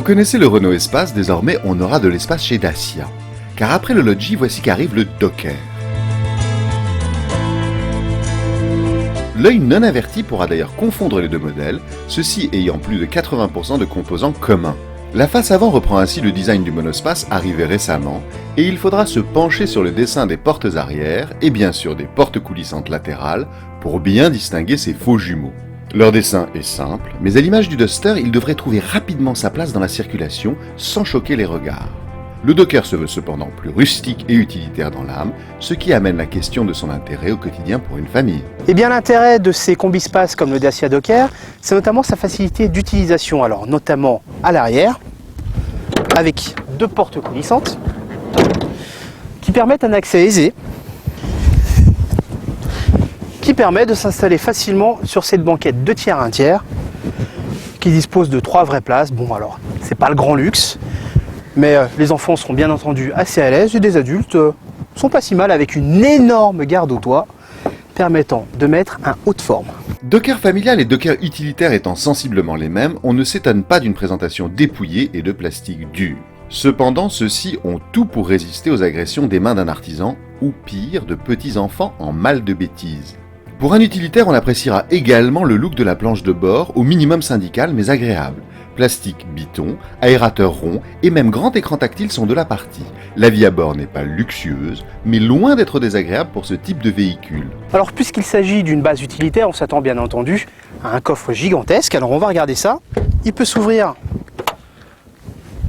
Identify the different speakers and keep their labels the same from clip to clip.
Speaker 1: connaissez le Renault Espace, désormais on aura de l'espace chez Dacia. Car après le Logi, voici qu'arrive le Docker. L'œil non averti pourra d'ailleurs confondre les deux modèles, ceux-ci ayant plus de 80% de composants communs. La face avant reprend ainsi le design du monospace arrivé récemment, et il faudra se pencher sur le dessin des portes arrière et bien sûr des portes coulissantes latérales pour bien distinguer ces faux jumeaux. Leur dessin est simple, mais à l'image du Duster, il devrait trouver rapidement sa place dans la circulation sans choquer les regards. Le Docker se veut cependant plus rustique et utilitaire dans l'âme, ce qui amène la question de son intérêt au quotidien pour une famille.
Speaker 2: Eh bien l'intérêt de ces combispaces comme le Dacia Docker, c'est notamment sa facilité d'utilisation, alors notamment à l'arrière, avec deux portes coulissantes, qui permettent un accès aisé, qui permet de s'installer facilement sur cette banquette 2 tiers 1 tiers, qui dispose de 3 vraies places. Bon alors, c'est pas le grand luxe, mais les enfants seront bien entendu assez à l'aise et des adultes sont pas si mal avec une énorme garde au toit permettant de mettre un haut de forme.
Speaker 1: Docker familial et Docker utilitaire étant sensiblement les mêmes, on ne s'étonne pas d'une présentation dépouillée et de plastique dur. Cependant, ceux-ci ont tout pour résister aux agressions des mains d'un artisan, ou pire, de petits enfants en mal de bêtises. Pour un utilitaire, on appréciera également le look de la planche de bord, au minimum syndical mais agréable. Plastique biton, aérateur rond et même grand écran tactile sont de la partie. La vie à bord n'est pas luxueuse, mais loin d'être désagréable pour ce type de véhicule.
Speaker 2: Alors puisqu'il s'agit d'une base utilitaire, on s'attend bien entendu à un coffre gigantesque. Alors on va regarder ça. Il peut s'ouvrir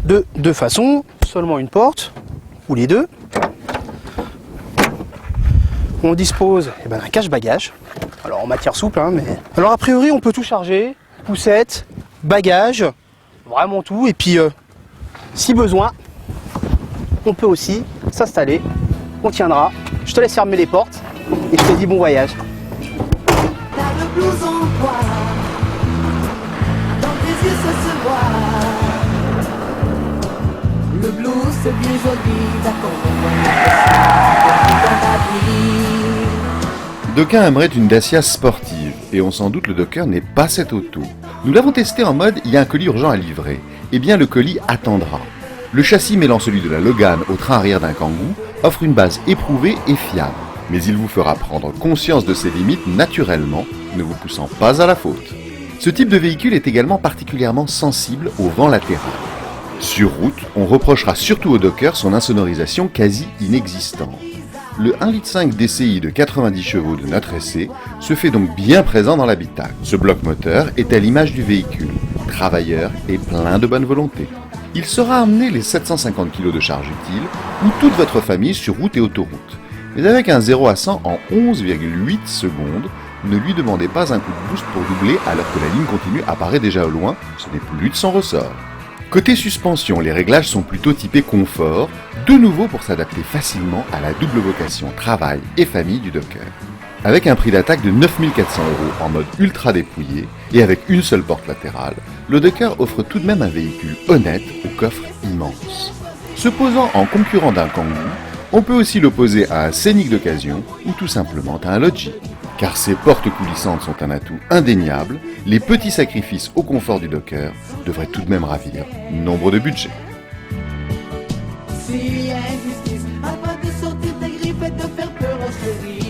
Speaker 2: de deux façons, seulement une porte, ou les deux. On dispose d'un cache-bagages. Alors en matière souple, mais... Alors a priori on peut tout charger, poussette, bagages, vraiment tout. Et puis si besoin, on peut aussi s'installer. On tiendra. Je te laisse fermer les portes et je te dis bon voyage.
Speaker 3: T'as le blues en toi, dans tes yeux ça se voit. Le blues c'est bien joli,
Speaker 1: D'aucuns aimeraient une Dacia sportive, et on s'en doute le Docker n'est pas cette auto. Nous l'avons testé en mode il y a un colis urgent à livrer. Eh bien le colis attendra. Le châssis mêlant celui de la Logan au train arrière d'un Kangoo offre une base éprouvée et fiable. Mais il vous fera prendre conscience de ses limites naturellement, ne vous poussant pas à la faute. Ce type de véhicule est également particulièrement sensible au vent latéral. Sur route, on reprochera surtout au Docker son insonorisation quasi inexistante. Le 1,5 litre DCI de 90 chevaux de notre essai se fait donc bien présent dans l'habitacle. Ce bloc moteur est à l'image du véhicule, travailleur et plein de bonne volonté. Il saura amener les 750 kg de charge utile ou toute votre famille sur route et autoroute. Mais avec un 0 à 100 en 11,8 secondes, ne lui demandez pas un coup de boost pour doubler alors que la ligne continue apparaît déjà au loin, ce n'est plus de son ressort. Côté suspension, les réglages sont plutôt typés confort, de nouveau pour s'adapter facilement à la double vocation travail et famille du Docker. Avec un prix d'attaque de 9 400 € en mode ultra dépouillé et avec une seule porte latérale, le Docker offre tout de même un véhicule honnête au coffre immense. Se posant en concurrent d'un Kangoo, on peut aussi l'opposer à un Scénic d'occasion ou tout simplement à un Logi. Car ces portes coulissantes sont un atout indéniable, les petits sacrifices au confort du Docker devraient tout de même ravir nombre de budgets.
Speaker 3: S'il y a injustice, afin de sortir des griffes et de faire peur aux chéris.